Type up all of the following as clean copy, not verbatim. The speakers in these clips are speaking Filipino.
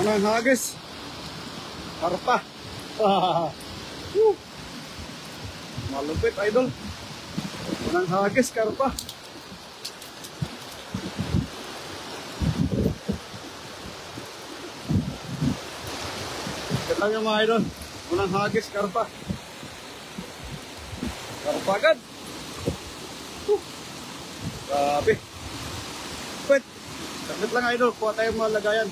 Unang hagis. Karpa. Malupit, idol. Unang hagis, karpa. Ito lang yung mga idol. Unang hagis, karpa. Karpa agad. Grabe. Wait. Sakit lang idol. Kuha tayo mga lagayan.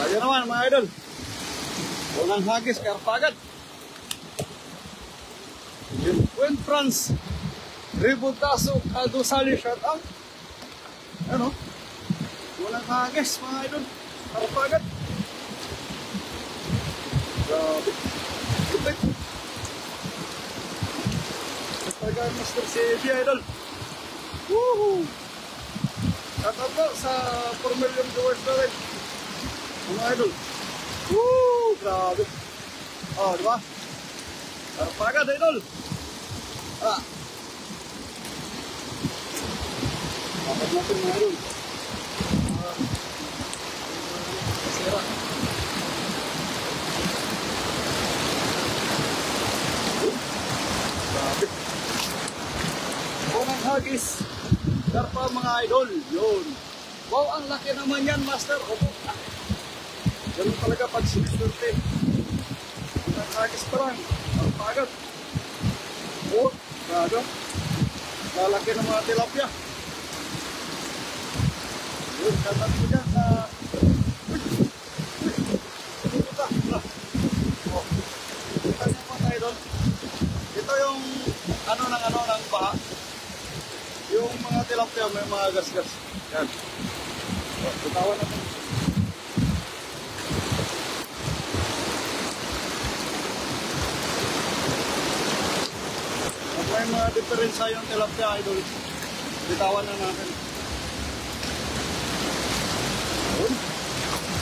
Tayo naman mga idol. Unang hagis, karpa agad. When France Rebutaso Adusali shout out. Ano? Walang hagis mga idol. Karpa agad. Grabe. Lupit. Talaga Mr. CB idol. Woohoo! Shout out po sa 4 million viewers natin. Mga idol. Woo! Grabe. Oh, diba? Karpa agad idol. Ah. Dapat natin mga idol. Sira. Grabe. Unang hagis. Karpa mga idol. Yun. Wow, ang laki naman yan, master. Opo. Ganun talaga pag siniswerte. Unang hagis pa lang. Karpa agad. Oh, grabe. Lalaki ng mga tilapia. Yun, katan ko dyan sa... Ito. Oh. Kita niyo po tayo doon. Ito yung ng baha. Yung mga tilapia may mga gas-gas. Yan. Oh, bitawan natin. May mga diferensya yung tilapia idol. Bitawan na natin. Yun.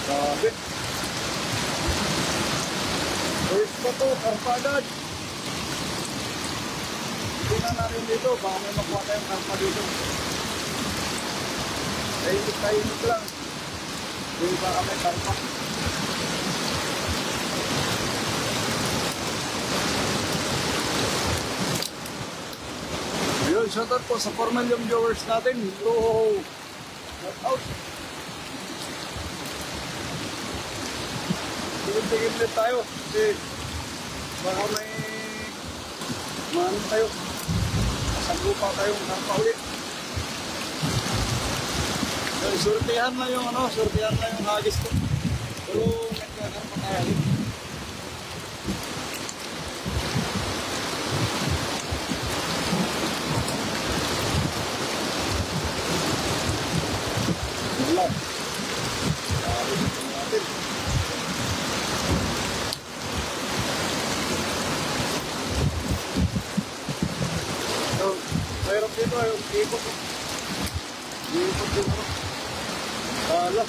Grabe. First pa to, karpa agad. Tingnan natin dito, baka may makuha tayong karpa dito. Tahimik lang. Yung baka may karpa. Ayun, shoutout po sa 4 million viewers natin. Yo! Shoutout! Tigil-tigil ulit tayo kasi baka may maano tayo. Masaglupa tayong karpa ulit. Surtihan na yung surtihan na yung hagis ko. Pero nagkakarpa tayo ulit. Wala. Natin. So, mayroon dito yung ikot. Ikot yung Wala.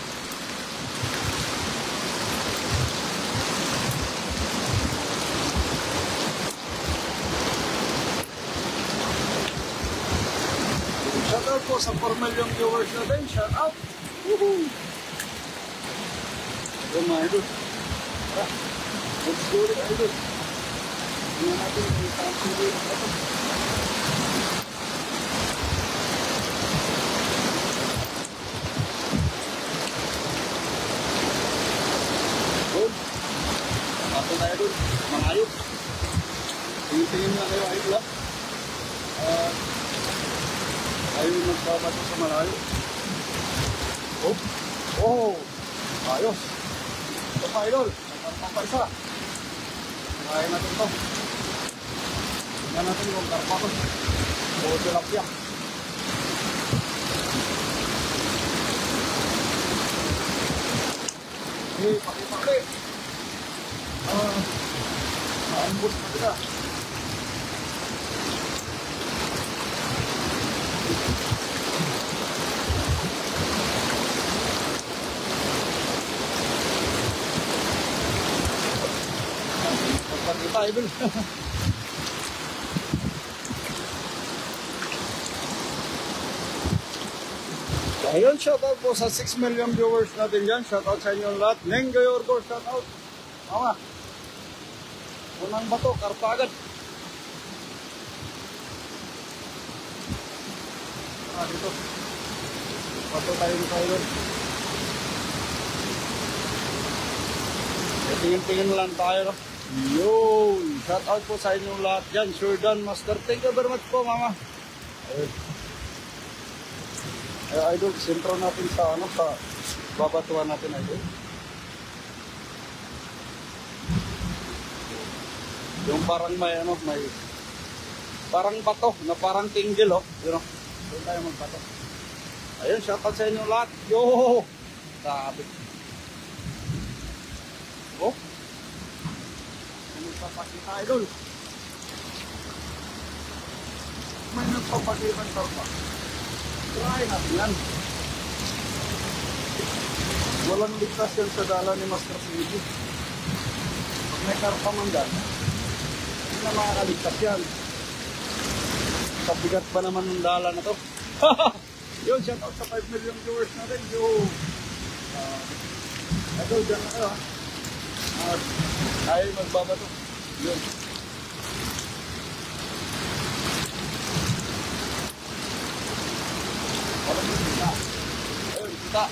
Shout out po sa 4 million viewers natin. Shout out. Woohoo! Ito mga idol. Let's go rin idol. Tingnan natin yung pang-suwi na ito. Good. Tapos tayo idol. Mga ayos. Tingin-tingin na kayo idol ha. Ayaw yung magbabato sa malayo. Oh, oh, ayos. Ito pa idol, nagkarpa pa isa. Kaya natin ito. Tingnan natin yung karpa ko. O tilapia. Okay, paki-paki. Maambos na sila. idol. Ayun, shoutout po sa 6 million viewers natin dyan. Shoutout sa inyo lahat. Nengo Yorgo, shoutout. Mama. Unang bato, karpa agad. Dito. Bato tayo dito idol. Tingin-tingin lang tayo. Yun. Shoutout po sa inyo lahat dyan. Jordan Master. Thank you very much po, mama. Ayun. Idol, sentro natin sa sa babatuan natin idol. Yung parang may may parang bato na parang tinggil you know. Doon tayo magbato. Ayun, shoutout sa inyo lahat. Yo! Sabi. Oh. May nagpapakita idol. May nagpapakita ng karpa. Try natin yan. Walang ligtas yan sa dala ni Master Fiji. Pag may karpa man dyan, hindi na makakaligtas yan. Kabigat pa naman ng dala na to. Yun, shout out sa 5 million viewers natin. Yo! Ito, dyan na kayo ha. Tayo magbabato. Yun. Ayun, kita.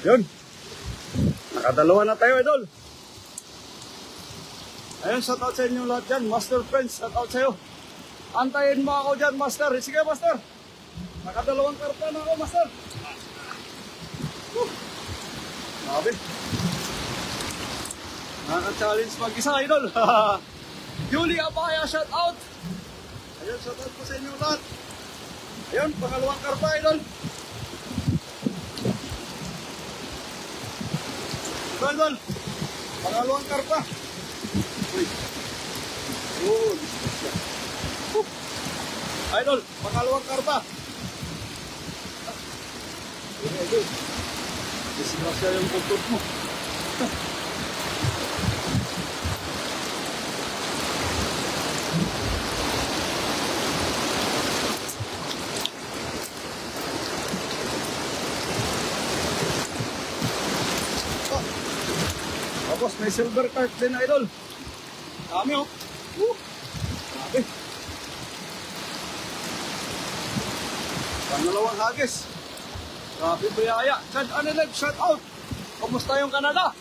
Yun. Nakadalawa na tayo, idol. Ayun, shout out sa inyo lahat dyan. Master friends, shout out sa'yo. Antayin mo ako dyan, master. Sige, master. Nakadalawang karpa na ako, master. Grabe. Nakaka-challenge mag-isa, idol. Yuli Abaya, shout out. Ayun, shout out po sa inyo lahat. Ayun, pangalawang karpa, idol. Idol, pangalawang karpa. Uy. Oh, disgrasya. Idol, pangalawang karpa. Idol, disgrasya yung pagkot mo. Tapos may silver card din, idol. Dami, oh. Grabe. Pangalawang hagis. Grabe, bayaya. Chad Anilev, shout out. Kumusta yung Canada?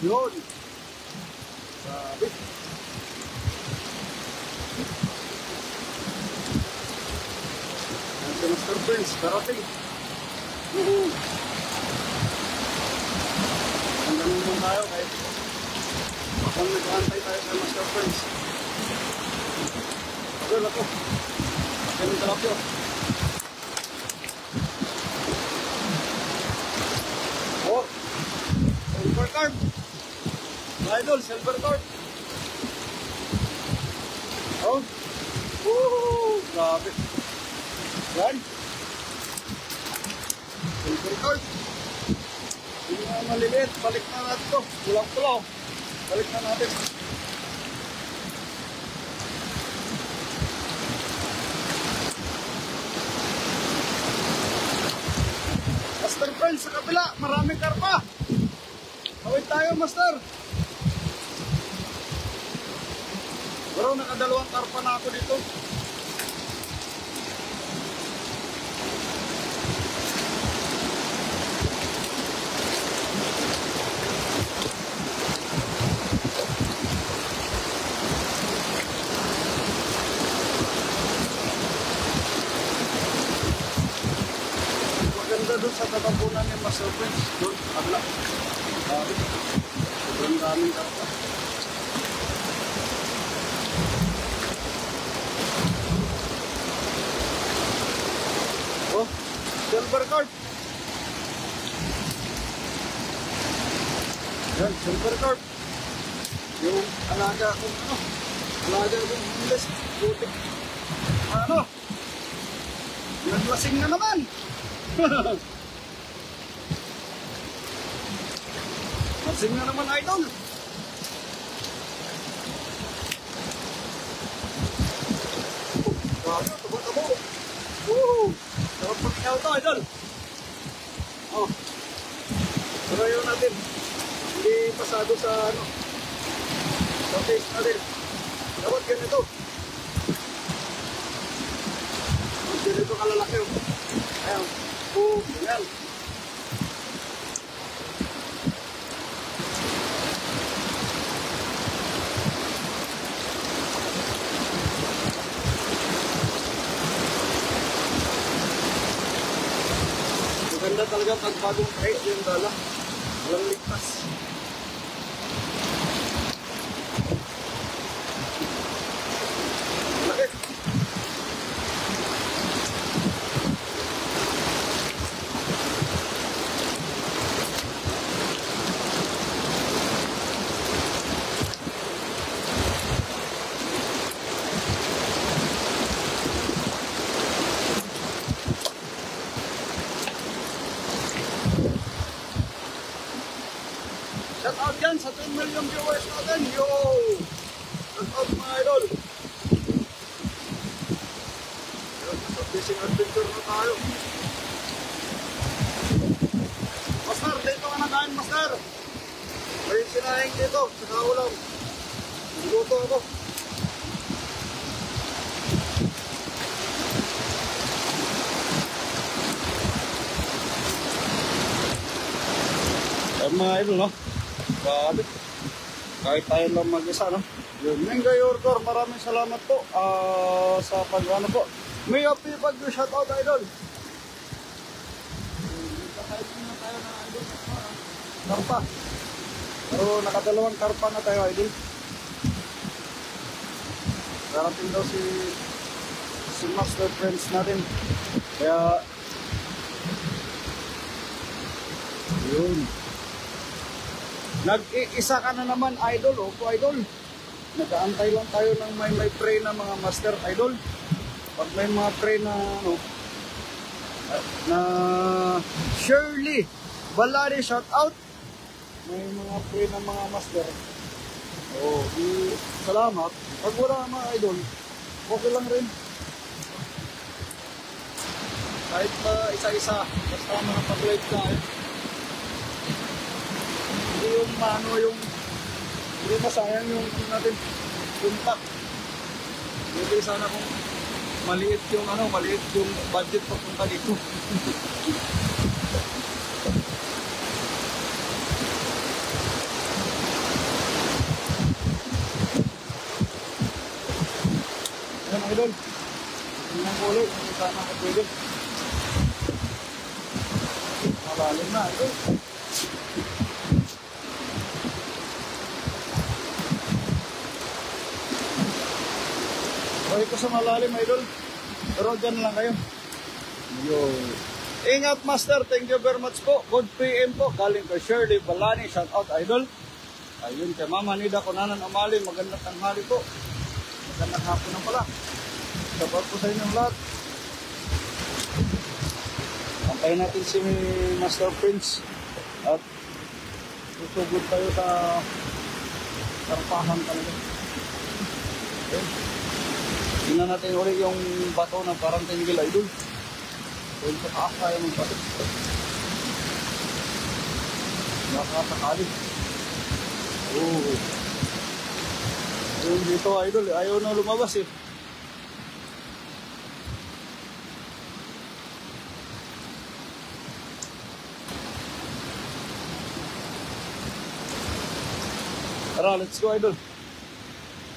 Yun. Grabe. Yan si Master Prince, darating. Hanggang naman tayo kahit kung nag-aantay tayo kay Master Friends. Pagod ako. Ganun talap yun. Oh! Silver card! Idol, silver card! Oh! Woohoo! Grabe! Yan! Silver card! Hindi na maliliit, balik na natin ito. Pulang-pulaw. Balik na natin. Master Friends, sa kabila, maraming karpa. Kawit tayo, Master. Pero nakadalawang karpa na ako dito. Doon sa tatapunan ni Master Prince, doon, kabla. Sobrang daming karpa. Oh, silver card. Yan, silver card. Yung alaga kong English, butik. Ano? Naglasing na naman. Masing na naman, idol. Grabe, tabo-tabo. Woo! Dapat pag-ikaw ito, idol. Oh. Pero yun natin. Hindi pasado sa ano. Sa face natin. Dapat ganito. Ganito kalalaki. Ayan. Ayan. Maganda talaga pag bagong kahit yung dala. Walang ligtas. Malaki. Shout out yan sa 10 million viewers natin. Yo! Shout out mga idol. Sa fishing adventure na tayo. Master, dito ka na kain, Master. May sinahing dito, saka ulam. Luto ako. Yan mga idol, no? Grabe. Kahit tayo lang mag-isa, no? Yun. Mengay Yorgor, maraming salamat po sa pag-ano po. May happy pag-do shoutout, idol. Kahit na tayo na idol. Karpa. Pero nakadalawang karpa na tayo, idol. Darating daw si Master Friends natin. Kaya yun. Nag-iisa ka na naman, idol. Opo, idol. Nag-aantay lang tayo ng may pray na mga master, idol. Pag may mga pray na ano, na Shirley Balari, shout out. May mga pray na mga master. Oh, salamat. Pag wala mga idol, okay lang rin. Kahit pa isa-isa, basta mga pag-live ka. Hindi yung ano yung, hindi masayang yung natin, contact. Hindi sana kung maliit yung budget papunta dito. Ayan idol, tingnan ko ulit, hindi sana ako pwede. Malalim na idol. Okay ko sa malalim idol, pero dyan lang kayo. Yo. Ingat master, thank you very much po. Good PM po, galing kay Shirley Balani, shout out idol. Ayun kay Mama Nida Kunanan Amali, magandang tanghali po. Magandang hapon na pala. Sabat po sa inyong lahat. Antayin natin si Master Prince at susugod tayo sa karpahan talaga. Okay. Tingnan natin ulit yung bato na parang tinggil idol. Dahil sa taas tayo ng bato. Nakakakali. Oh. Ayun dito idol, ayaw na lumabas eh. Tara, let's go idol.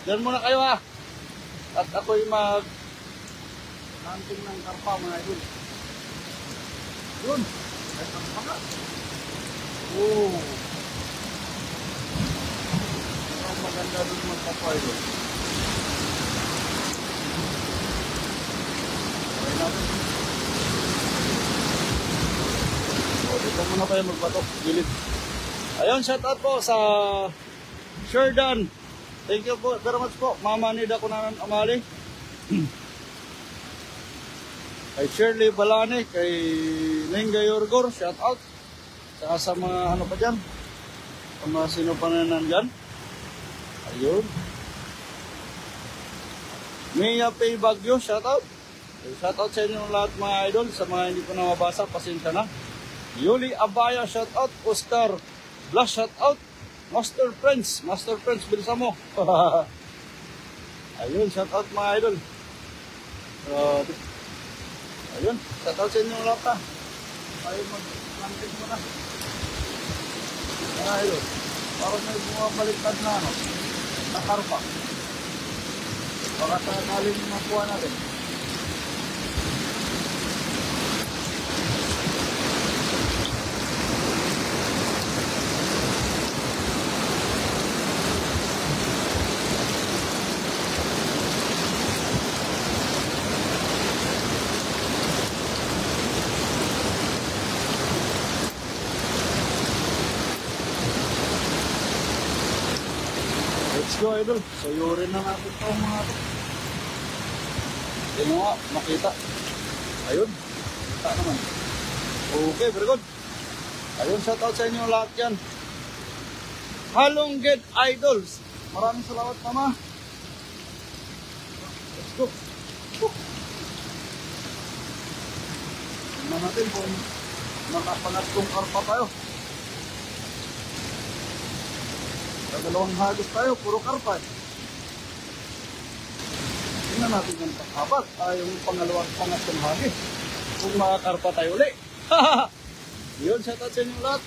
Diyan muna kayo ha. At ako'y mag-hunting ng karpa mga idol. Yun. Ay, karpa na. Oh. Ang maganda dun magkarpa idol. Okay natin. So, dito muna tayo magbatok. Gilid. Ayun, shout out po sa Sherdan. Thank you po very much po. Mama Nida Kunanan Amali. Kay Shirley Balani, kay Mengay Yorgor, shout out. Saka sa mga ano pa dyan. Sa mga sino pa na nandyan. Ayun. Mia Pay Bagyo, shout out. Shout out sa inyo lahat mga idol. Sa mga hindi ko na mabasa, pasensya na. Yuli Abaya, shout out. Oscar Blas, shout out. Master Friends, bilisan mo. Ayun, shout out mga idol. Ayun, shout out sa inyo lahat ha. Ayun, mag-planting mo na. Mga idol, parang may bumabaliktad na ano, nakarpa. Baka sakaling makuha natin. Let's go idol, sayurin na natin ito mga ito. Hindi mo nga, makita. Ayun, kita naman. Okay, very good. Ayun, shout out sa inyo lahat yan. Halong Get Idols. Maraming salamat mama. Let's go. Tingnan natin kung makapangatlong karpa tayo. Dalawang hagis tayo, puro karpa. Tingnan natin yung pang-apat. Yung pangalawang pangatlong hagis. Kung makakarpa tayo ulit. Yun, shout out sa inyo lahat.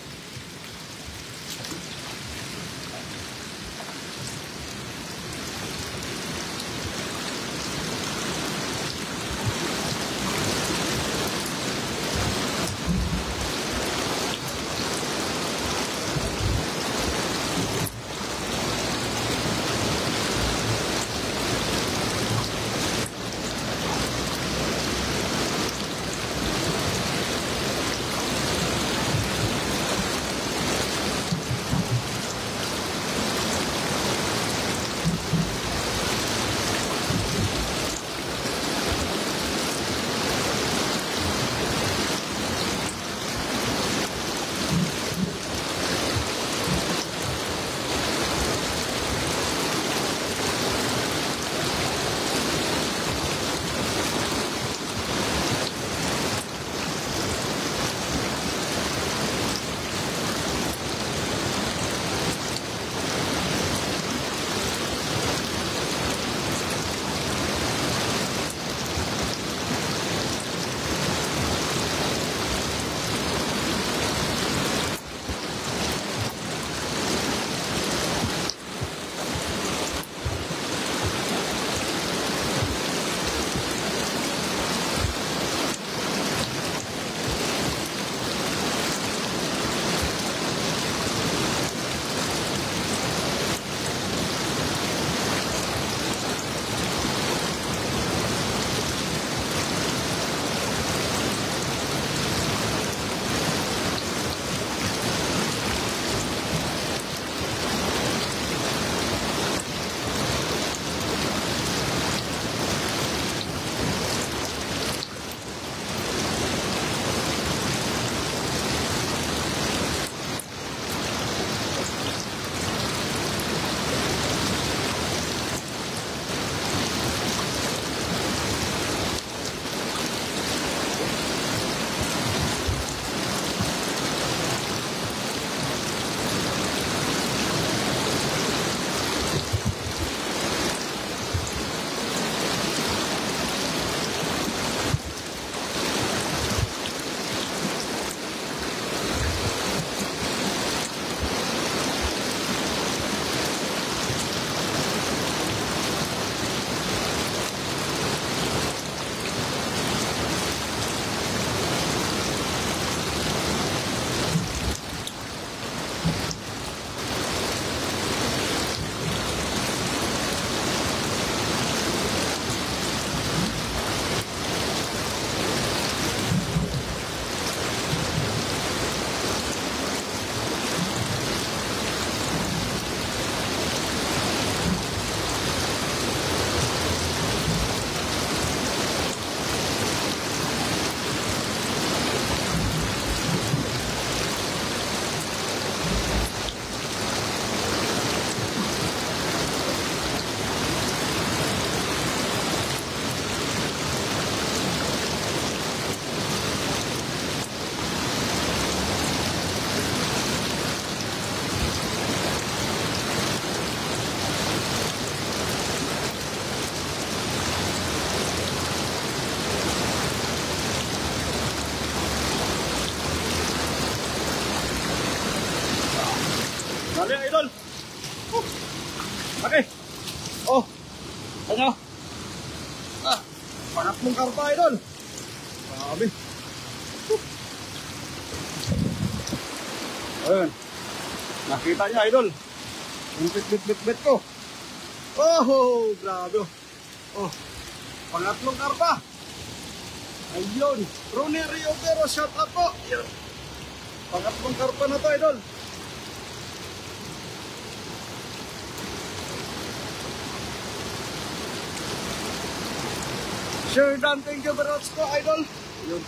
Dali, idol. Okay. Oh. Ano? Pangatlong karpa, idol. Grabe. Ayun. Nakita niya, idol. Yung bit ko. Oh, grabe. Oh. Pangatlong karpa. Ayun. Ronnie Riotero, shout out po. Ayun. Pangatlong karpa na to, idol. Sure Dan, thank you very much po, idol. Ayun.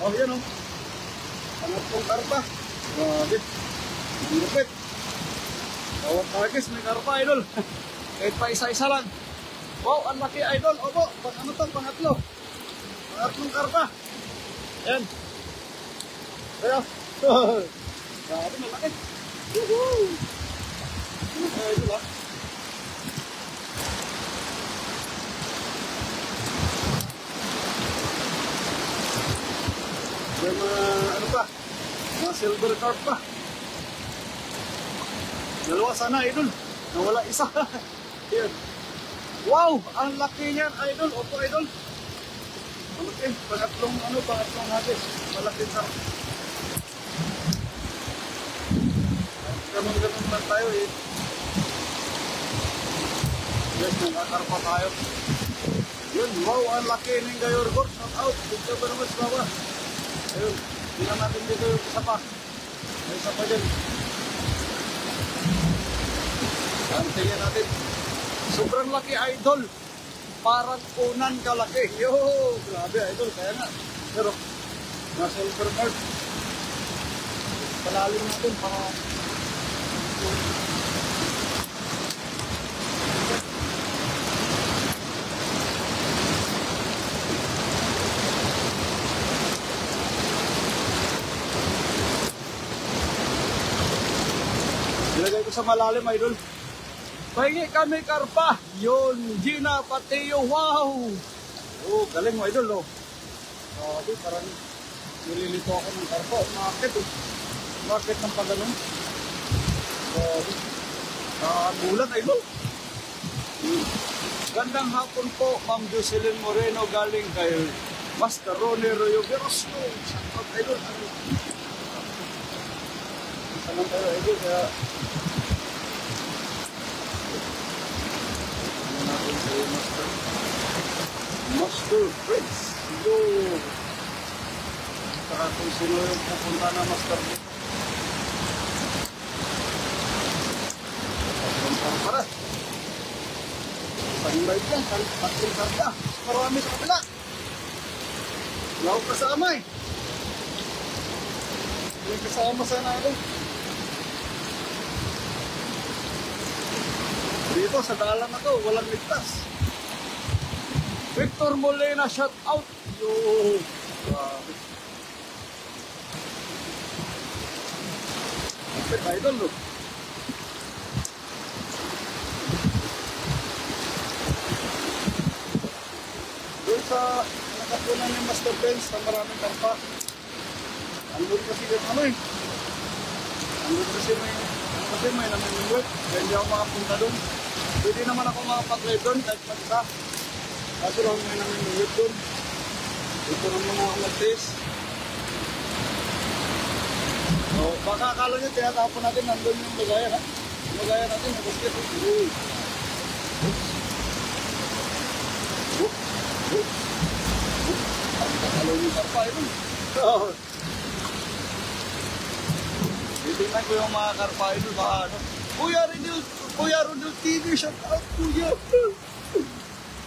Oh, yun oh. Pangatlong karpa. Grabe. Ang lupit. Bawat targets may karpa, idol. Kahit pa isa-isa lang. Wow, ang laki, idol. Opo, ano to, pangatlo. Pangatlong karpa. Ayan. Kaya. Grabe, malaki. Woohoo! Idol ah. May mga ano pa, mga silver carp pa. Dalawa sana, idol. Nawala isa. Ayan. Wow! Ang laki niyan, idol. Opo, idol. Malaki. Pangatlong hagis. Malaki sarap. Ganun lang tayo eh. Yes, nakakarpa tayo. Yun, wow, ang laki ng Gayorgor. Shout out. Dito ba naman sa baba? Ayun, tingnan natin dito yung isa pa. May isa pa dyan. Tingnan natin. Sobrang laki, idol. Parang unan kalaki. Yo, grabe, idol. Kaya nga. Pero, nasa silver card. Palalim natin para... Ilagay ko sa malalim, idol. Pahingi kami karpa. Yun, Gina Pateo. Wow! Oh, galing mo, idol, oh. Grabe, parang nililito ako ng karpa. Bakit, eh? Bakit ng pagano'n? Grabe. Gulat, idol. Gandang hapon po, Ma'am Jocelyn Moreno, galing kay Master Ronnie Riotero. Shoutout, idol. Saman tayo, idol, kaya... Master Prince. Yo. Saka kung sino yung pupunta na Master dito. Para. Isang live lang. Pating karga. Marami sa kapila. Lahat kasama eh. May kasama sana ako. Dito sa dalan na to, walang ligtas. Victor Molina, shout out. Yo. Grabe. Kapit, idol, no? Doon sa nakapunan ni Master Benz sa maraming karpa. Andun kasi yung ano eh. Andun kasi may namimingwit. Kaya hindi ako makapunta doon. Pwede naman ako makapag-live doon kahit mag-isa. Kaso lang may namimingwit doon. Ito naman ako mag-taste. So, baka akala nyo tinatapon natin nandun yung lagayan ha. Yung lagayan natin yung basket. Ang kakalaw yung karpa yun. Titingnan ko yung mga karpa yun. Baka ano. Kuya Rodel TV, shout out kuya.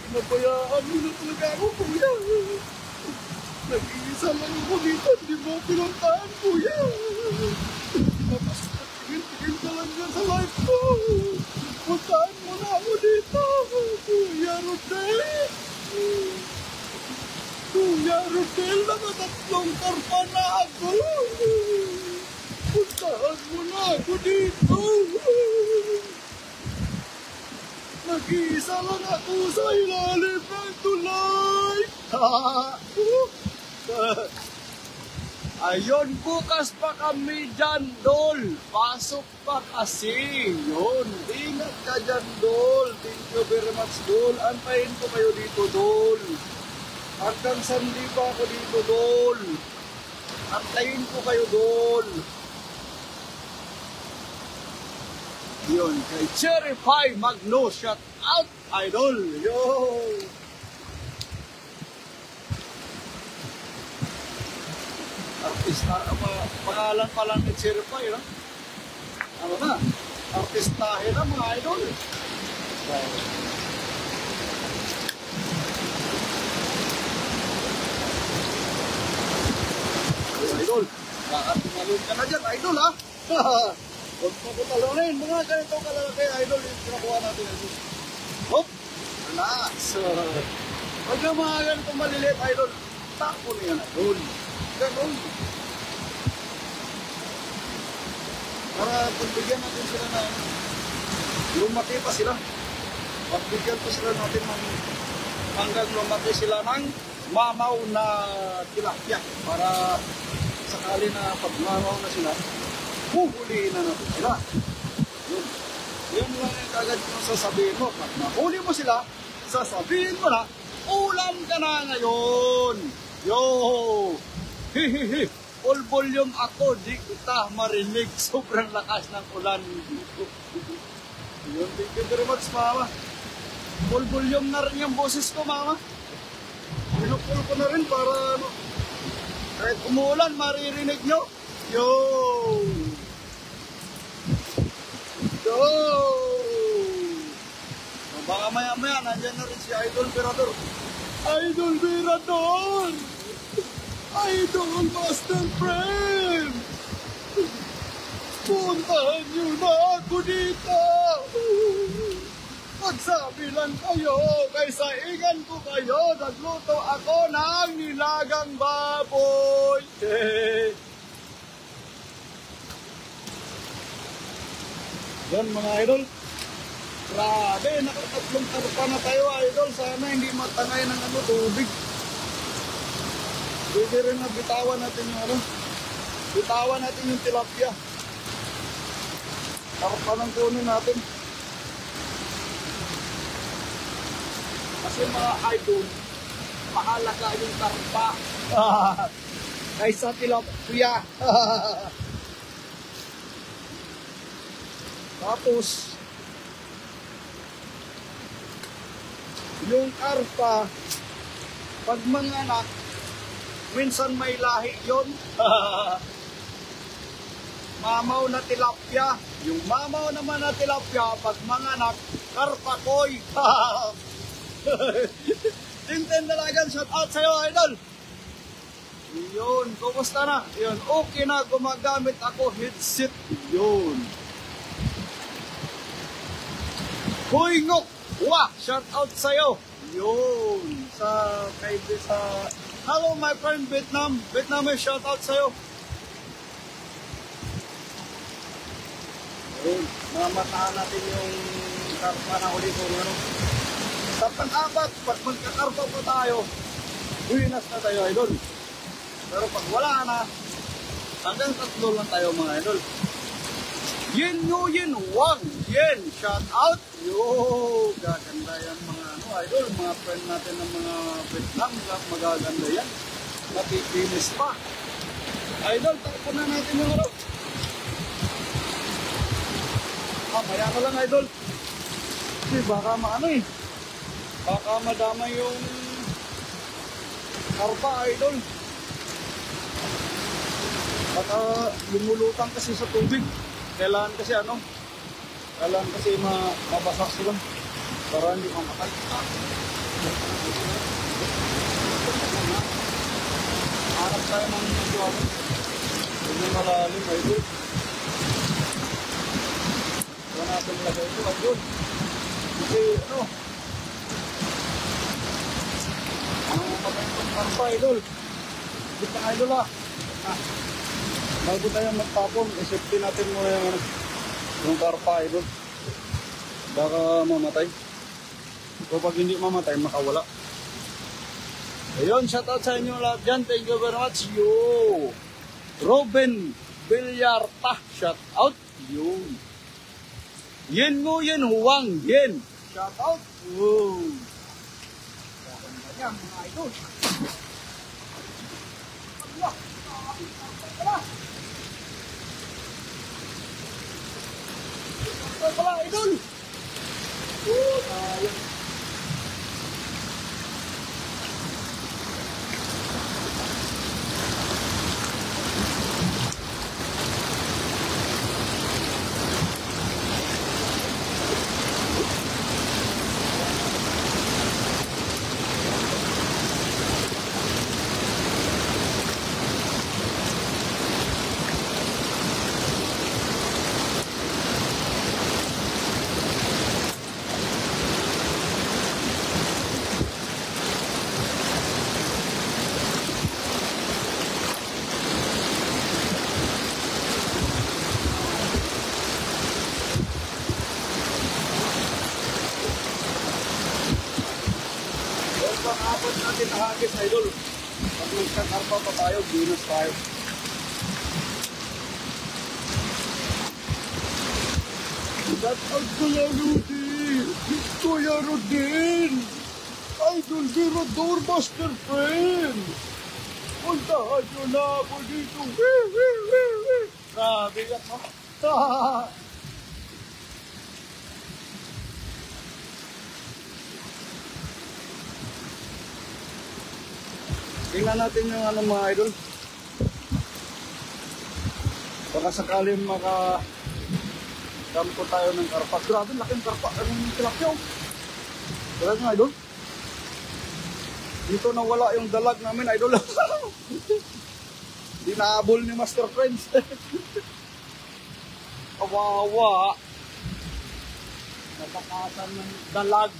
Pinabayaan mo na talaga ako kuya. Nag-iisa lang ako dito, di mo pinuntahan kuya. Tingin ka lang dyan sa life ko. Puntahan mo na ako dito. Kuya Rodel. Kuya Rodel, nakatatlong karpa na ako. Puntahan mo na ako dito. Nag-iisa lang ako sa ilalim ng tulay. Ayun, bukas pa kami dyan, Dol. Pasok pa kasi. Yun, ingat ka dyan, Dol. Thank you very much, Dol. Antayin ko kayo dito, Dol. Hanggang sandi pa ako dito, Dol. Antayin ko kayo, Dol. Yun, kay Cherry Pie Magno, shout out, Idol. Yo! Artista, pangalan pa lang ni Cherry Pie, no? Ano na? Artistahe na, mga idol. Idol, nakatumalun ka na dyan, idol, ha? Huwag mo ko talunin, mga ganito kalalaki, idol, yung pinakuha natin, idol. Hop! Relax! Huwag na mga ganito maliliit, idol. Tapo na yan, idol. Ganun. Para pagbigyan natin sila na lumaki pa sila. Pagbigyan pa sila natin hanggang lumaki sila ng mamaw na tilapia. Para sakali na pag mamaw na sila, huhulihin na natin sila. Yun. Yun lang yung kagad kung sasabihin mo. Pag mahuli mo sila, sasabihin mo na, ulam ka na ngayon. Yo! Hihihi! Full volume ako, di kita marinig. Sobrang lakas ng ulan dito. Yun, thank you very much, Mama. Full volume na rin yung boses ko, Mama. Pinupul ko na rin para ano, kahit umuulan, maririnig nyo. Yo! Yo! Baka maya-maya, nandyan na rin si Idol Berador. Idol Berador! Idol Master Friend! Puntahan nyo na ako dito! Magsabi lang kayo, kaysa ingan ko kayo, nagluto ako ng nilagang baboy! Yan mga idol. Grabe, nakatatlong karpa na tayo, idol. Sana hindi matangay ng tubig. Pwede rin na bitawan natin yung bitawan natin yung tilapia. Karpa ng kunin natin. Kasi mga idol, mahalaga yung karpa. Kaysa tilapia. Tapos, yung karpa, pag manganak, minsan may lahi yun. Mamaw na tilapia. Yung mamaw naman na tilapia, pag manganak, karpakoy. Tintin Dalagan, shout out sa'yo, idol. Yun, kumusta na? Yun, okay na, gumagamit ako headset. Yun. Hoy Ngok, wah, shout out sa'yo. Yun, sa hello my friend Vietnam. Vietnamese, shout out sa'yo. Yun, mamatahan natin yung karpa na ulit ko. Sa pang-apat, pag magkakarpa pa tayo, winas na tayo, idol. Pero pag wala na, hanggang 3 lang tayo, mga idol. Yin Yu Yin Wang, Yin, shout out. Yo, gaganda yan mga idol, mga friend natin ng mga Vietnam, magaganda yan. Napipinis pa. Idol, takpo na natin yung maya ka lang, idol. Kasi baka baka madama yung karpa, idol. Baka lumulutang kasi sa tubig. Kailangan kasi mabasak sila para hindi mamatay. Hanap tayo ng medyo hindi malalim, idol. Huwag natin lagay ito, idol. Kasi patay itong karpa, idol. Dito na, idol, bago tayo magtapon, isipti natin muna yung karpa, idol. Baka mamatay. So pag hindi mamatay, makawala. Ayun, shoutout sa inyo lahat dyan. Thank you very much. Yo! Robin Villarta, shout out. Yun. Yen mo yen huwang yen. Shout out. Wow. Yan mga idol. Wala idol. Ayun. Pang-abot natin ang hagis, idol. Pag magkakarpa pa tayo, bonus tayo. Shout out Kuya Rudy! Kuya Rudin! Idol Mirador Master Friend! Puntahan nyo na ako dito! Grabe yan, no? Tingnan natin yung ano mga idol. Baka sakaling dampo tayo ng karpa. Grabe, laking karpa. Anong tilapia? Wala nga idol. Dito nawala yung dalag namin idol. Di naabol ni Master Friends. Kawawa. Natakasan ng dalag.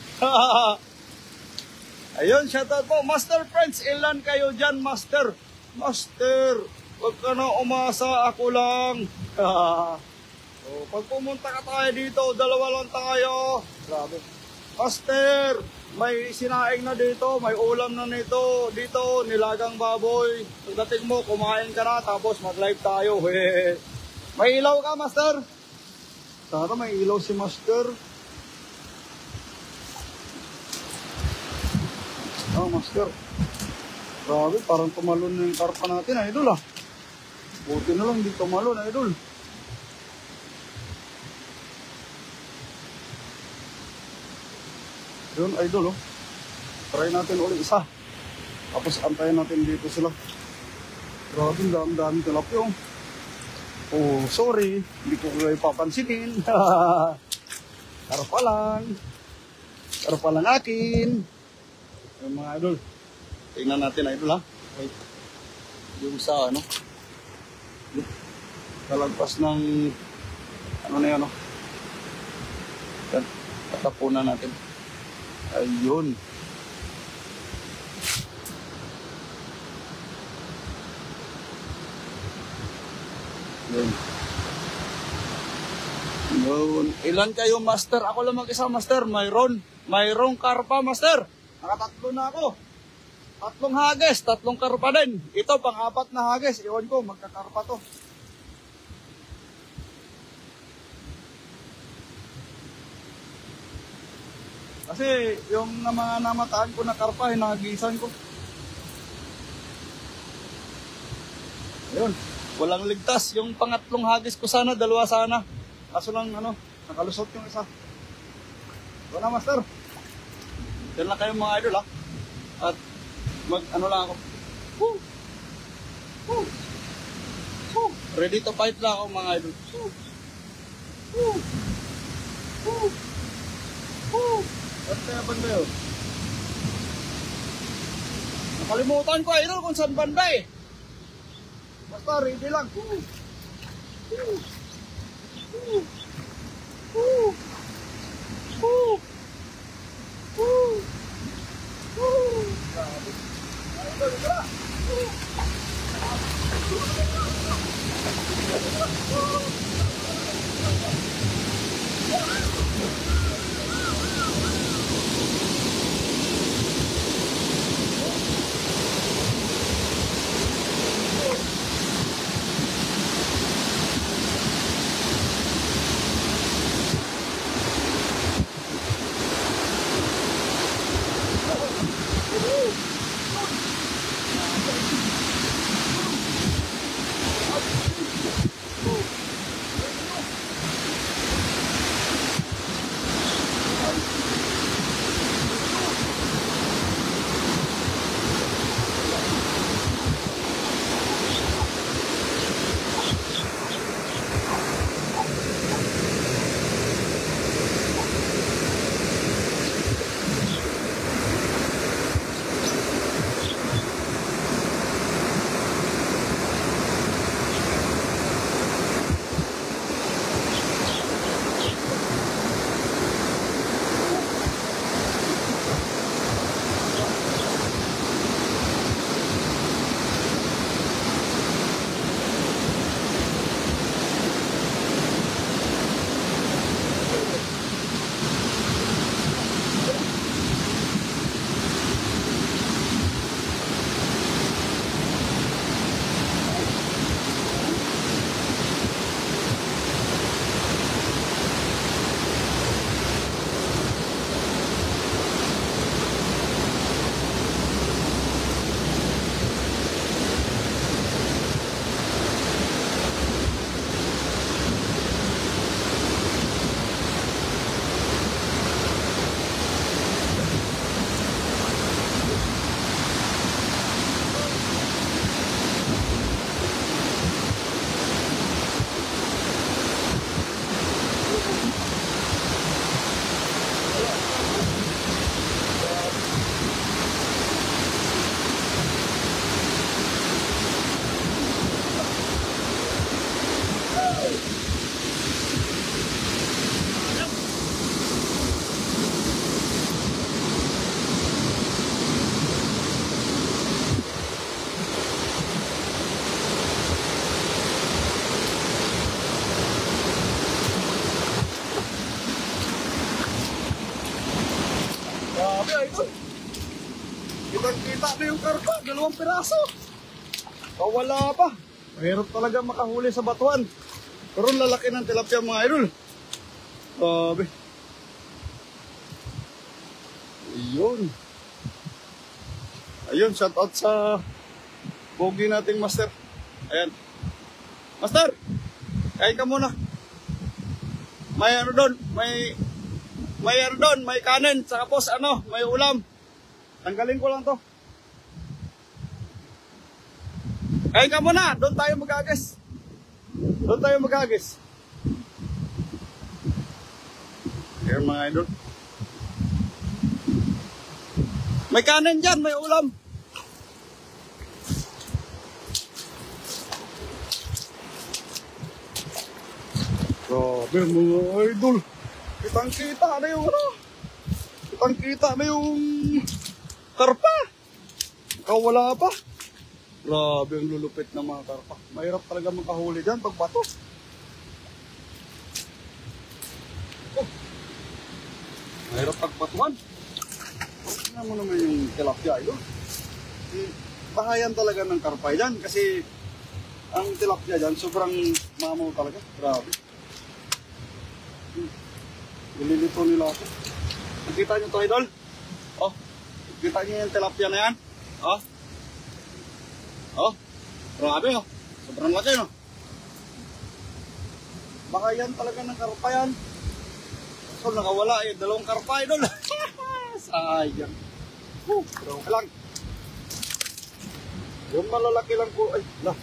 Ayun, shoutout po. Master Friends, ilan kayo dyan, Master? Master, wag ka na umasa, ako lang. Pag pumunta ka tayo dito, dalawa lang tayo. Grabe. Master, may sinaing na dito, may ulam na nito. Dito, nilagang baboy. Pagdating mo, kumain ka na, tapos mag-live tayo. May ilaw ka, Master? Tara, may ilaw si Master. Master. Grabe, parang tumalon na yung karpa natin, idol ah. Buti na lang, hindi tumalon, idol. Yun, idol, oh. Try natin ulit isa. Tapos antayin natin dito sila. Grabe, dami tilapia. Oh, sorry. Hindi ko kayo papansinin. Karpa lang. Karpa lang akin. Yung mga idol, tingnan natin idol ha. Okay. Yung sa ano, talagpas ng ano na yan, no? Yan, tatapunan natin. Ayun. Yun. Yun. Ilan kayo, Master? Ako lang mag-isa, Master. Mayroong karpa, Master. Nakatatlo na ako. 3 hagis, 3 karpa din. Ito, pang-4 na hagis. Iwan ko, magkakarpa to. Kasi yung mga namataan ko na karpa, hinagisan ko. Ayun, walang ligtas. Yung pang-3 hagis ko sana, 2 sana. Kaso lang, nakalusot yung isa. Ito na, Master. Yan lang kayo mga idol ha. At lang ako. Ready to fight lang ako mga idol. Ba't kaya banda yun? Nakalimutan ko idol kung saan banda eh. Basta ready lang. Kitang-kita na yung karpa, 2 piraso. Wala pa. Mahirap talaga makahuli sa batuan. Pero lalaki ng tilapia mga idol. Grabe. Ayun. Ayun, shout out sa pogi nating master. Ayan. Master, kain ka muna. May ano doon, may ano doon, may kanin, tapos ano, may ulam. Tanggalin ko lang to. Kain ka muna, doon tayo mag-agis. Doon tayo mag-agis. Here mga idol. May kanin dyan, may ulam. Grabe mga idol. Kitang-kita na yung ano. Kitang-kita na yung karpa. Wala pa. Grabe ang lulupit ng mga karpa. Mahirap talaga makahuli dyan pag bato. Oh. Mahirap pag batuhan. Tingnan mo naman yung tilapia idol. Bahayan talaga ng karpa dyan kasi ang tilapia dyan sobrang mamaw talaga. Grabe. Nililito nila ako. Nakita nyo to idol? Oh, nakita nyo yung tilapia na yan? Oh, oh, grabe oh. Sobrang laki no. Baka yan talaga ng karpa yan. So nakawala eh, 2 karpa idol. Sayang. Pero okay lang. Yung malalaki lang ko. Ay, lah.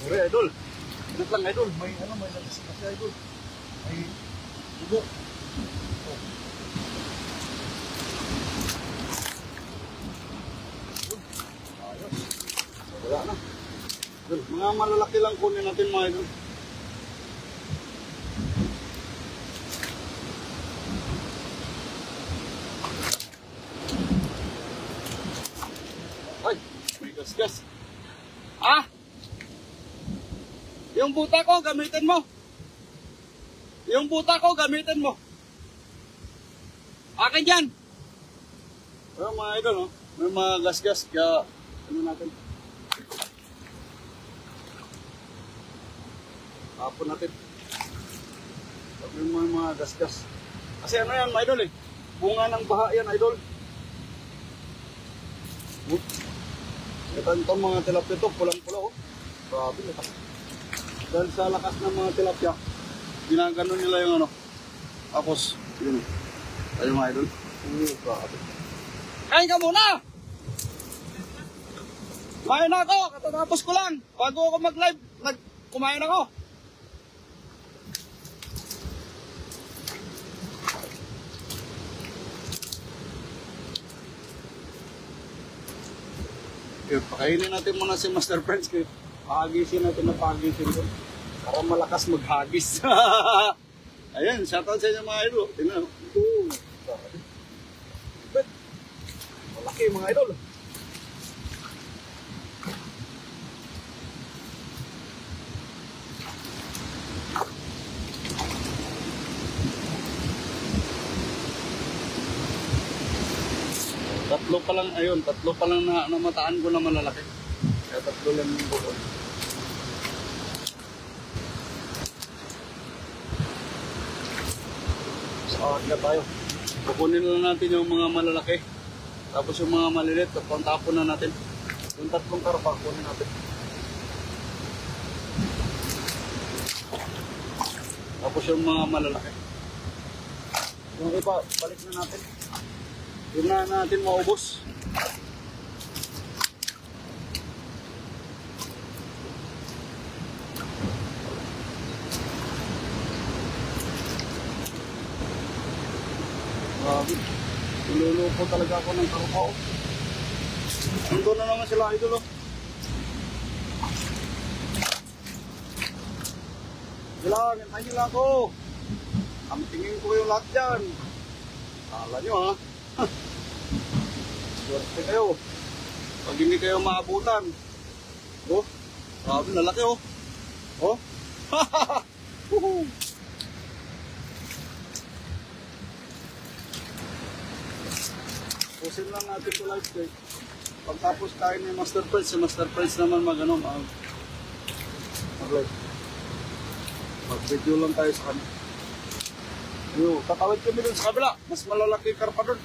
Sorry idol. Ingat lang idol. May ano, may nagis kasi idol. May dugo. Ayos. Wala na. Idol, mga malalaki lang kunin natin mga idol. Ay, may gas-gas. Ah! Yung buta ko, gamitin mo. Yung buta ko, gamitin mo. Akin yan. Pero mga idol, no? May mga gas-gas, kaya ano natin. Tapon natin. May mga gas-gas. Kasi ano yan, mga idol eh. Bunga ng baha yan, idol. Ito itong mga tilapia ito, pulang-pula oh. Grabe ito. Dahil sa lakas ng mga tilapia, ginaganon nila yung ano. Tapos, yun. Tayo mga idol. Grabe. Kain ka muna! Kumain na ako, katatapos ko lang. Bago ako mag-live, kumain ako. Pakainin natin muna si Master Friends. Pahagisin natin na pahagisin ko. Para malakas maghagis. Ayan, shoutout sa inyo mga idol. Tingnan. Malaki mga idol. Tatlo pa lang, ayun, tatlo pa lang na namataan ko na malalaki. Kaya tatlo lang yung bukol. Saan na tayo? Kukunin lang natin yung mga malalaki. Tapos yung mga maliliit, tapon na natin. Yung 3 karpa, kunin natin. Tapos yung mga malalaki. Yung iba, balik na natin. Yun na natin maubos. Nilulupo talaga ako ng karpa. Ando na naman sila idol. Ilang, hintayin nila ako. Tingin ko yung lahat dyan. Kala nyo ha. Swerte kayo. Pag hindi kayo maabutan. Oh, grabe lalaki oh. Oh. Pusin lang natin ito live guys. pagtapos kain ni Master Prince, si Master Prince naman mag-video lang tayo sa kanya. Tatawid kami dun sa kabila, mas malalaki yung karpa dun.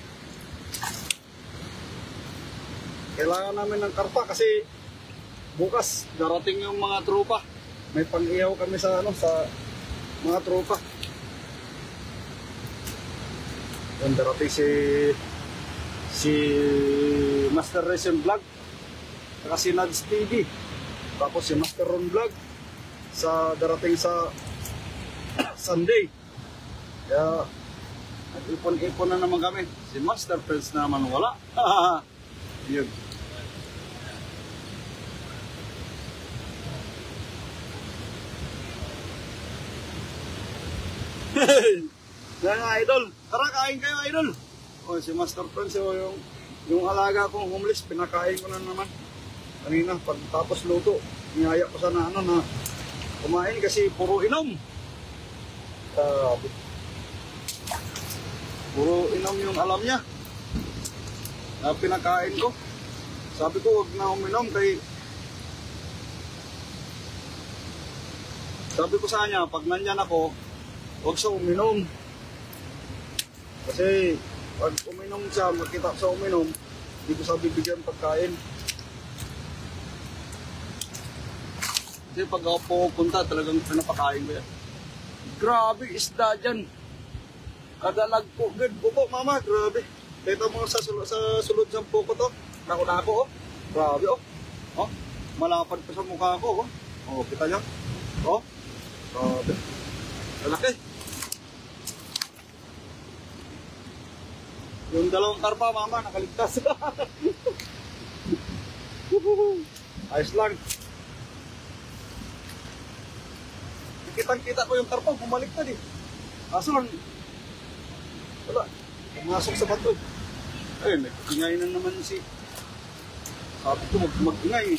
Kailangan namin ng karpa kasi bukas darating yung mga tropa. May pang-ihaw kami sa mga tropa. Yan, darating si Master Racing Vlog, saka si Nads TV, tapos si Master Ron Vlog darating sa Sunday. Kaya nag-ipon-ipon na naman kami. Si Master Prince na naman wala. Yun. Yan nga, idol. Tara, kain kayo, idol. O, si Master Prince, yung alaga kong homeless, pinakain ko na naman. Kanina, pagtapos luto, niyaya ko sana na kumain kasi puro inom. Puro inom yung alam niya na pinakain ko. Sabi ko, wag na uminom sabi ko sa kanya, pag nandyan ako, wag siya uminom. Kasi pag uminom siya, makita sa uminom, hindi ko sabi bigyan pagkain. Kasi pag ako pupunta, talagang pinapakain ko yan. Grabe, isda dyan. Kadalag po, good. Opo, mama, grabe. Kita mo sa sulod sa puko to. Nauna ako, oh. Grabe, oh. Oh, malapad pa sa mukha ko, oh. Oh, kita niya. Oh, grabe. Malaki. Yung dalawang karpa, mama, nakaligtas. Ayos lang. Kitang-kita ko yung karpa, bumalik na din. Kaso lang, wala, pumasok sa bato. Ay, nag-ingay na naman sabi ko, mag-ingay.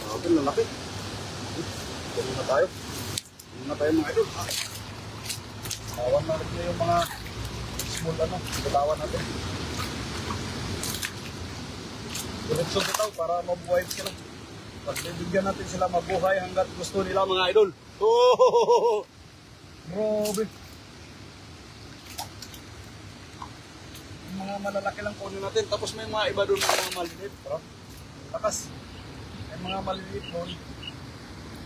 Sabi, lalaki. Tuloy na tayo. Tuloy na tayo mga idol. Tawan na rin yung mga small bitawan natin. Direksyon bitaw para mabuhay sila. Pagbibigyan natin sila mabuhay hanggat gusto nila mga idol. Oh, grabe. Mga malalaki lang kunin natin. Tapos may mga iba doon, mga maliliit. Takas. May mga maliliit doon.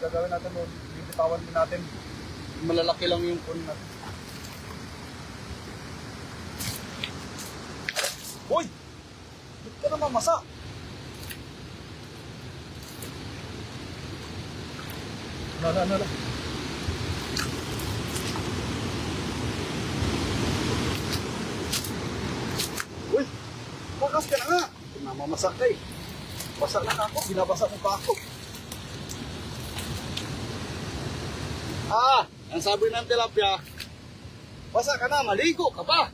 Gagawin natin doon. Bibitawan din natin. Malalaki lang yung kunin natin. Hoy! Ba't ka naman masa? Nala. Uy! Bukas ka na nga! Namamasak ka eh. Basa na ako, binabasa mo pa ako. Ang sabi ng tilapia, basa ka na, maligo ka pa!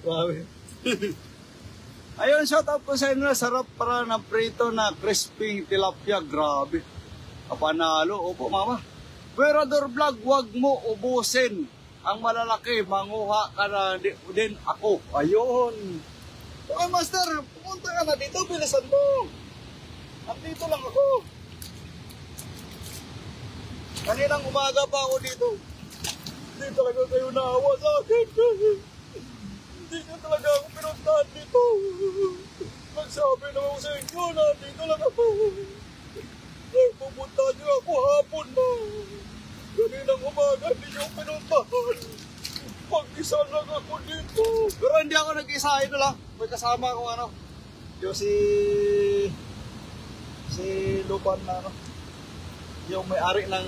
Grabe. Ayun, shout out ko sa inyo. Sarap para na prito na crispy tilapia. Grabe. Kapanalo. Opo, mama. Verador Vlog, wag mo ubusin. Ang malalaki, manguha ka na din ako. Ayun. Okay, master, pumunta ka na dito. Bilisan mo. Nandito lang ako. Kaninang umaga pa ako dito. Hindi talaga kayo naawa sa akin. Hindi na talaga ako pinuntahan dito. Nagsabi na ako sa inyo na dito lang ako. Pupunta niyo ako hapon na. Kaninang umaga hindi niyo pinuntahan. Mag-isa lang ako dito. Pero hindi ako nag-isa, ito lang. May kasama ako yung si Lupan na yung may-ari ng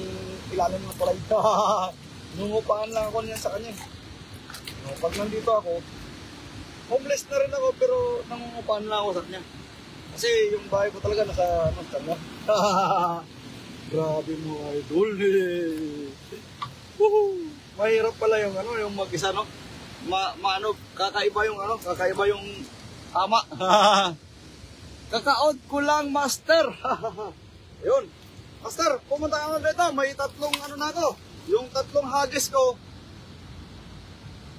ilalim ng palay. Nungupahan lang ako niyan sa kanya. Pag nandito ako, homeless na rin ako pero nangungupahan lang ako sa kanya. Kasi yung bahay ko talaga nasa kanya. Grabe mo idol. Mahirap pala yung yung mag-isa kakaiba yung ama. Kakaod ko lang, master. Yun. Master, pumunta ka na dito. May tatlong na ako. Yung tatlong hagis ko,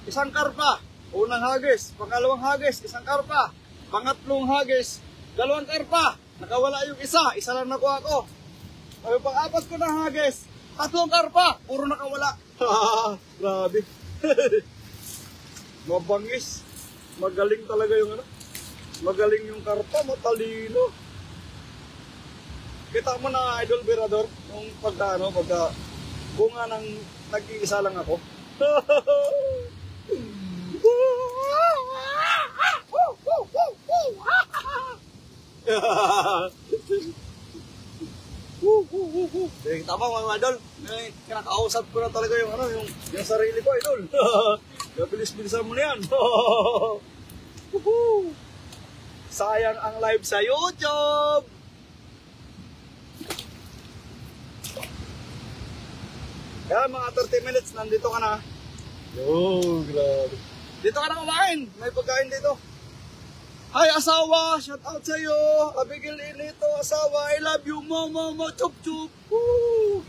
isang karpa. Unang hagis, pangalawang hagis, isang karpa. Pangatlong hagis, dalawang karpa. Nakawala yung isa lang nakuha ko. Ay, pang-apat ko na hagis, tatlong karpa, puro nakawala. Grabe. Mabangis. Magaling talaga yung ano. Magaling yung karpa, matalino. Kita mo na, Idol Berador, yung pagka bunga ng nag-iisa lang ako. Tama mga idol, kinakausap ko na talaga yung yung sarili ko, idol. Bilis-bilisan mo na yan. Sayang ang live sa YouTube. Kaya mga 30 minutes nandito ka na. Oh, grabe. Dito ka na kumain. May pagkain dito. Hi asawa, shout out sa iyo. Abigil inito asawa. I love you mama, chup chup.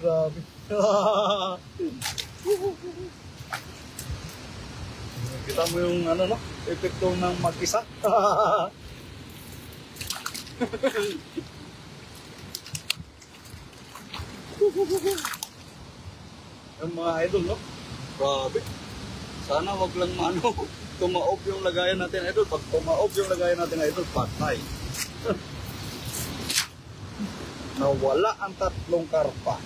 Grabe. Kita mo yung epekto ng mag-isa. Yung mga idol, no? Grabe. Sana wag lang tumaob yung lagayan natin, idol. Pag tumaob yung lagayan natin, idol, patay. Nawala ang tatlong karpa.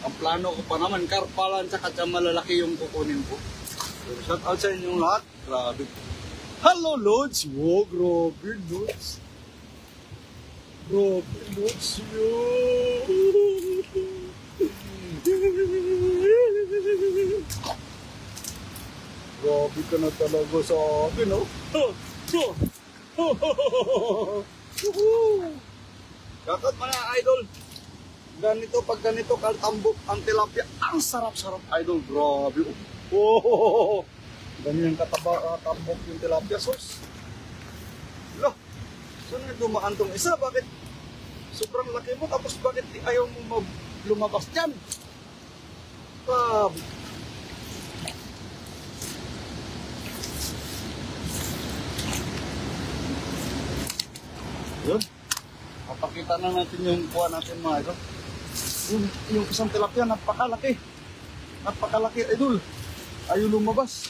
Ang plano ko pa naman, karpa lang, tsaka malalaki yung kukunin ko. So, shout out sa inyong lahat. Grabe. Hello, Lods. Wow, grabe, Lods. Grabe, Lods. Grabe ka na talaga sa akin, no? Kakat mga idol. Pag ganito kaltambok ang tilapia, ang sarap-sarap, idol. Grabe. Oh, ganyan katambok yung tilapia sauce. Loh, saan nga dumaan tong isa? Bakit sobrang laki mo? Tapos bakit ayaw mo lumabas dyan? Grabe. Yun. Papakita na natin yung kuha natin mga idol. Yung isang tilapia, napakalaki. Napakalaki, idol. Ayaw lumabas.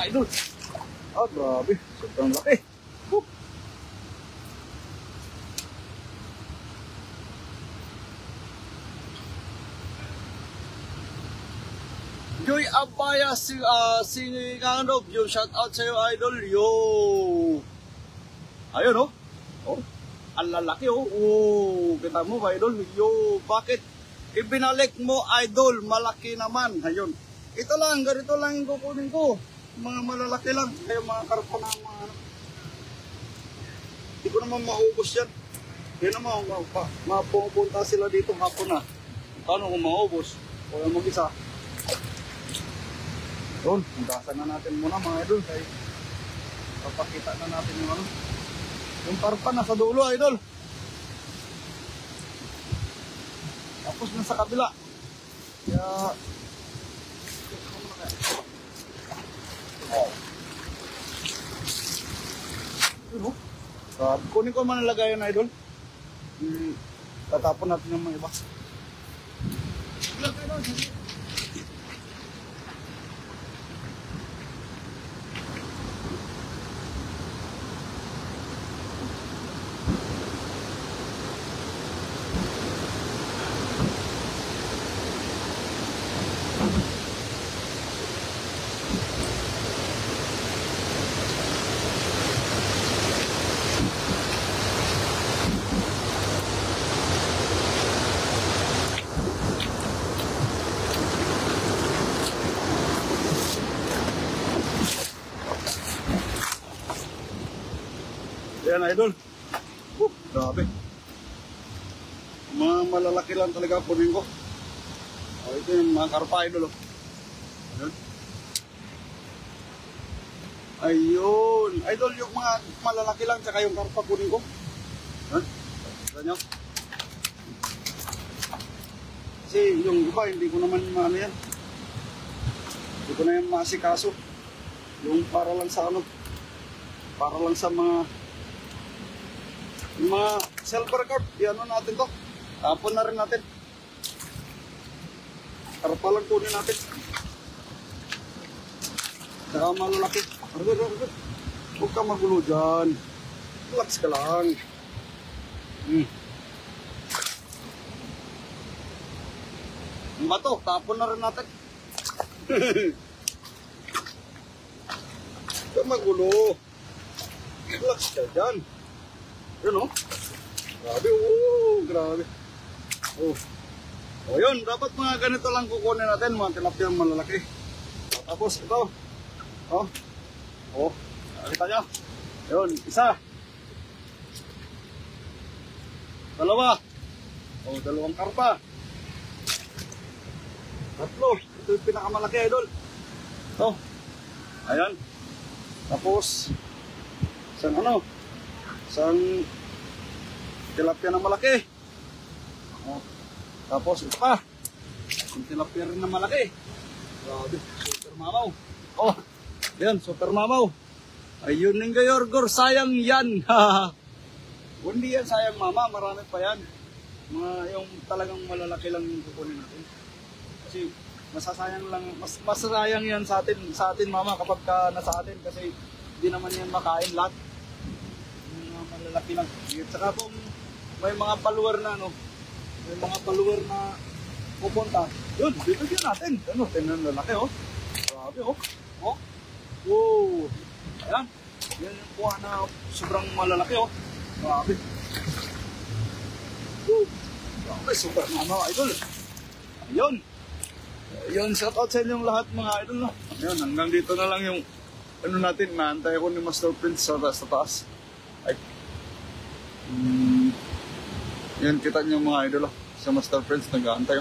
Idol. Grabe. Sobrang laki. Joy Abaya Singanov, yung shout out sa iyo, idol. Yo. Ayun, oh. Oh. Ang lalaki, oh. Oh, kita mo ba, idol? Yo, bakit ibinalik mo, idol? Malaki naman. Ayun. Ito lang, ganito lang yung kukunin ko. Mga malalaki lang. Kaya mga karpa na mga hindi ko naman maubos yan. Yan naman, mapupunta sila dito hapon na. Paano kung maubos? O yung mag-isa. Doon, hundasan na natin muna mga idol. Kaya papakita na natin yung yung karpa na sa dulo, idol. Tapos na sa kabila. Kaya kunin ko man ang lagayan, idol. Tatapon natin yung mga iba. Ayan, idol. Grabe. Mga malalaki lang talaga punin ko. Ito yung mga karpa, idol. Ayan. Ayun. Idol, yung mga malalaki lang, tsaka yung karpa kunin ko. Ha? Tignan nyo. Kasi yung iba, hindi ko naman maano yan. Hindi ko na yan masikaso. Yung para lang sa ano. Para lang sa mga silver carp. Iano natin to. Tapon na rin natin. Karpa lang kunin natin. Saka malalaki. Aragod. Huwag ka magulo dyan. Relax ka lang. Ang bato, tapon na rin natin. Huwag ka magulo. Relax ka dyan. Yun o. Grabe, grabe. O yun, dapat mga ganito lang kukunin natin, mga tilapia malalaki. Tapos ito. Nakita nyo? Yun, isa. Dalawa. Dalawang karpa. Tatlo. Ito yung pinakamalaki, idol. Ito. Ayan. Tapos, isang tilapia na malaki. Tapos, ito pa. Isang tilapia rin na malaki. Grabe, super mamaw. Ayan, super mamaw. Ayun ng gayorgor, sayang yan. Hindi yan sayang mama, marami pa yan. Yung talagang malalaki lang yung kukunin natin. Kasi masasayang yan sa atin mama kapag nasa atin kasi hindi naman yan makain lahat. Yung mga malalaki lang. At saka kung may mga follower na may mga follower na pupunta, yun, bibigyan natin. Tingnan lalaki Grabe Wow. Ayan. Yan yung kuha na sobrang malalaki Grabe. Grabe, super mama idol. Ayun, shout out sa inyong lahat mga idol Ayun, hanggang dito na lang yung natin, naantay ako ni Master Prince sa taas. Yan, kita niyo mga idol sa Master Prince, nag-aantay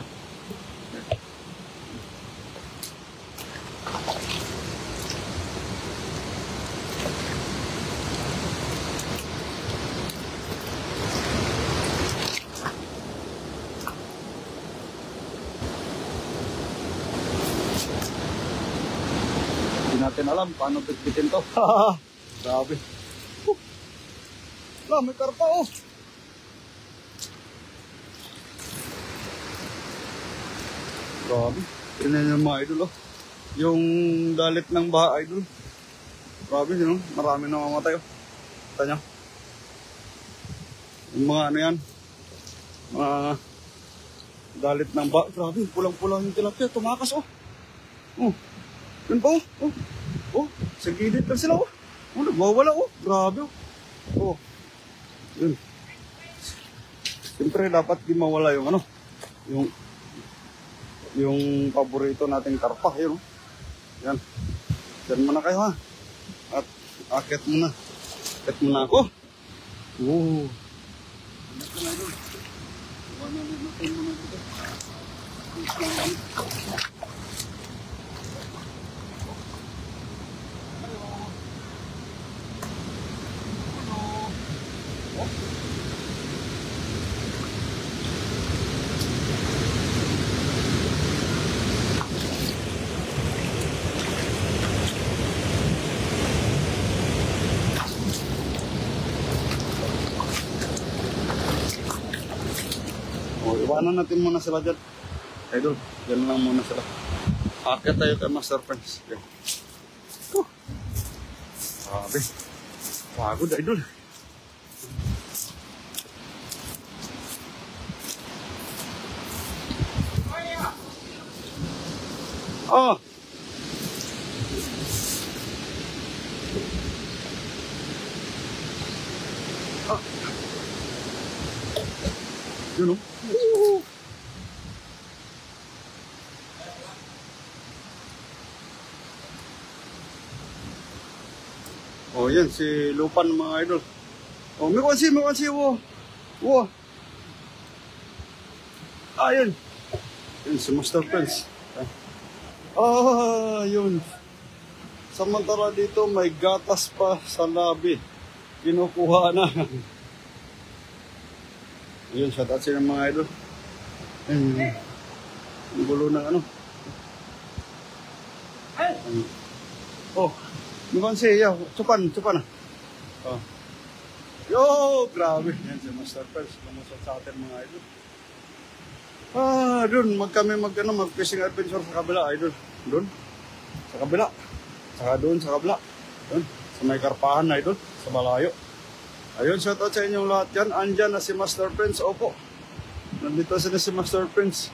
Hindi natin alam paano bitbitin to. Grabe. May karpa Grabe. Tingnan yung mga idol Yung dalit ng baha idol. Grabe marami na mamatay Kita nyo. Yung mga yan. Mga dalit ng baha. Grabe, pulang-pulang yung tilapia. Tumakas Yun pa sa gilid lang sila nagwawala Grabe Yun. Siyempre dapat di mawala yung yung paborito nating karpa Yan. Diyan muna kayo At akit muna ako. Iwanan natin muna sila dyan. Idol, dyan lang muna sila. Akit tayo kay Master Prince. Grabe. Pagod, idol. Yun yan si Lupan mga idol. May kansi, yun. Yun si Master Prince. Yun. Samantala dito may gatas pa sa labi. Kinukuha na. Ayun, shout out sa mga idol. Ang gulo ng ano. Oh, naman siya. Chupan. Oh. Yo, grabe. Yan si Master Pels. Lumusot sa atin mga idol. Doon, mag-fishing adventure sa kabila, idol. Doon, sa kabila. Saka doon, sa kabila. Doon, sa may karpahan, idol. Sa malayo. Ayun, shout out sa inyong lahat yan. Andyan na si Master Prince. Opo. Nandito sila si Master Prince.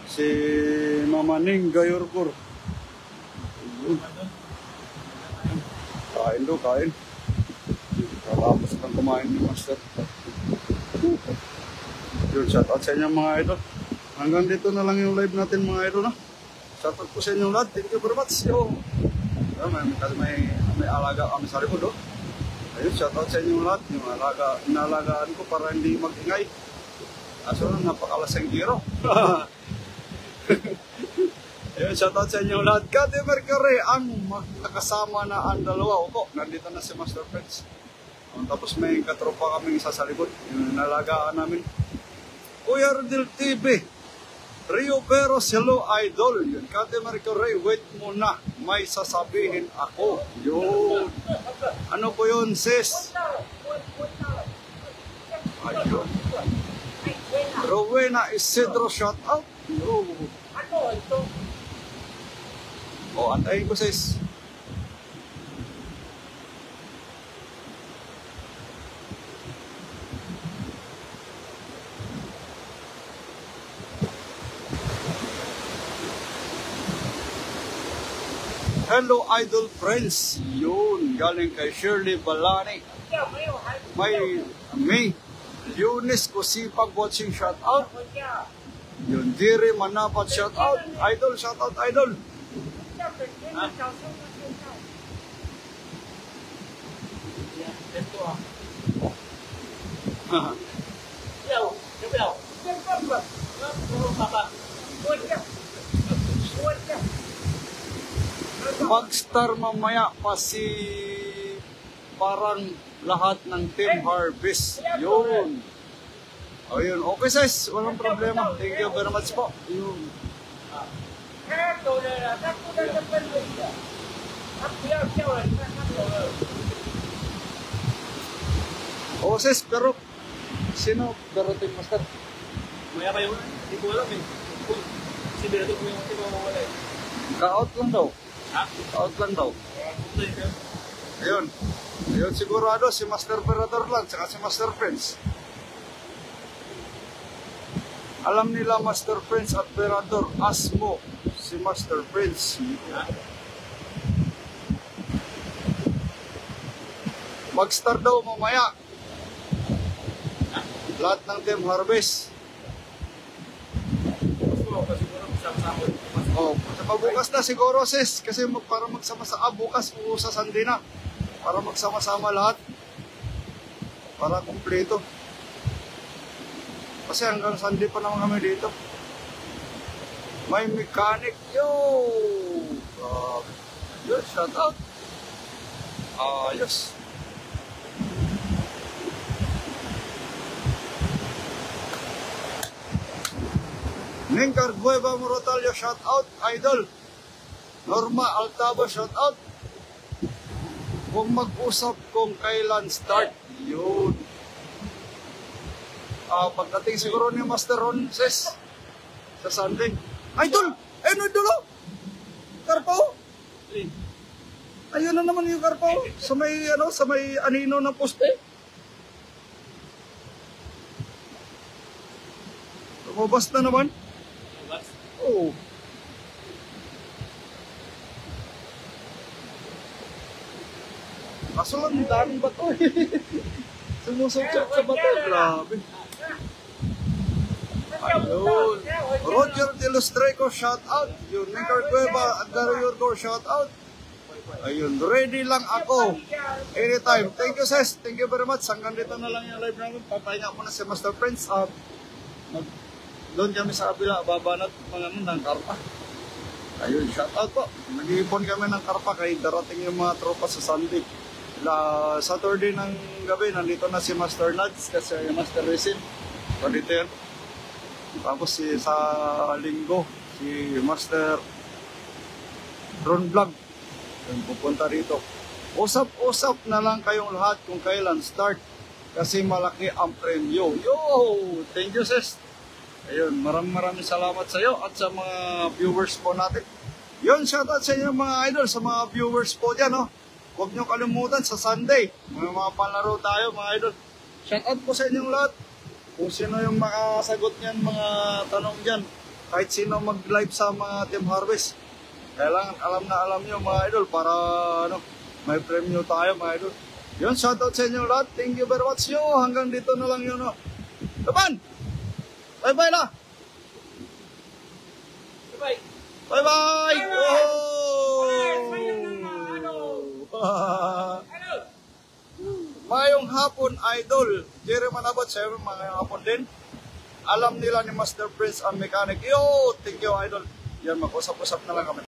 Si Mama Ning Gayorkur. Kain do, kain. Kalapos kang kumain ni Master. Yun, shout out sa inyong mga idol. Hanggang dito na lang yung live natin mga idol. No? Shout out po sa inyong lahat. Thank you very much. Yo. May alaga kami sa likod. Ayun, shoutout sa inyong lahat. Yung inalagaan ko para hindi mag-ingay. Kaso lang, napakalaseng giro. Ayun, shoutout sa inyong lahat. Kati Mercury, ang nakasama na ang dalawa. Opo, nandito na si Master Pets. Tapos may katropa kaming isa sa likod. Yung inalagaan namin. Kuya Rodel TV. Rio Veros, hello idol. Yun, Kati Mercury, wait muna. May sasabihin ako. Yun. Ano po yun, sis? Ayun. Rowena Isidro, shout out. Yo. O, antayin ko, sis. Hello idol friends, yun, galing kay Shirley Balani. May Eunice Kusipag watching, shout out. Yun, Diri Manapat, shout out. Idol, shout out idol. Mag-star mamaya pa si parang lahat ng Team Harvest. Yun. Ayun. Okay, sis. Walang problema. Thank you very much po. Yun. Oh, sis. Pero sino darating, Master? Maya pa yun. Hindi ko alam eh. Kasi dito ko yung mawawala eh. Ka-out lang daw. Ha? Ka-out lang daw. Ayun. Ayun, sigurado si Master Perador lang, saka si Master Prince. Alam nila Master Prince at Perador, ask mo si Master Prince. Mag-star daw mamaya. Lahat ng Team Harvest. Oh, bukas na siguro, sis, kasi para magsama-sama bukas o sa Sunday na. Para magsama-sama lahat. Para kumpleto. Kasi hanggang Sunday pa naman kami dito. May mechanic. Yo! Yun, shout out. Yes. Ningkar Gueva Morotalio, shout out, idol. Norma Altabo, shout out. Kung mag-usap kung kailan start, yun. Pagdating siguro ni Master Ron, sis, sa Sunday. Idol! Ayun, idol, oh! Karpaw! Ayun na naman yung karpaw. Sa may anino ng poste. Lumabas na naman. Oh. Kaso lang, daming bato eh. Sumusubjak sa bato. Grabe. Ayun. Roger De Lustreco, shout out. Yun, Nicar Cueva, Dario Yorgor, shout out. Ayun, ready lang ako. Anytime. Thank you, sis. Thank you very much. Hanggang dito na lang yung live namin. Papahinga ko na si Master Prince. Doon kami sa kabila, babanat mga ng karpa. Ayun, shout out po. Nag-iipon kami ng karpa kay darating yung mga tropa sa Sunday. Saturday ng gabi, nandito na si Master Nads kasi Master Resin. Dito yan. Tapos sa linggo, si Master Drone Vlog. Yung pupunta rito. Usap-usap na lang kayong lahat kung kailan start. Kasi malaki ang premyo. Yo! Thank you, sis. Ayun, maraming salamat sa iyo at sa mga viewers po natin. Yun, shoutout sa inyo mga idol, sa mga viewers po dyan, no? Huwag nyo kalimutan sa Sunday. Mga palaro tayo, mga idol. Shoutout po sa inyong lahat. Kung sino yung makasagot niyan, mga tanong dyan. Kahit sino mag-live sa mga Team Harvest. Kailangan alam nyo, mga idol, para may premyo tayo, mga idol. Yun, shoutout sa inyong lahat. Thank you very much, yo. Hanggang dito na lang yun, no? Laban! Bye-bye na! Bye-bye! Bye-bye! Mayong hapon, idol. Jerry Manabot, sa iyo, mayong hapon din. Alam nila ni Master Prince ang mechanic. Yo! Thank you, idol. Yan, mag-usap-usap na lang kami.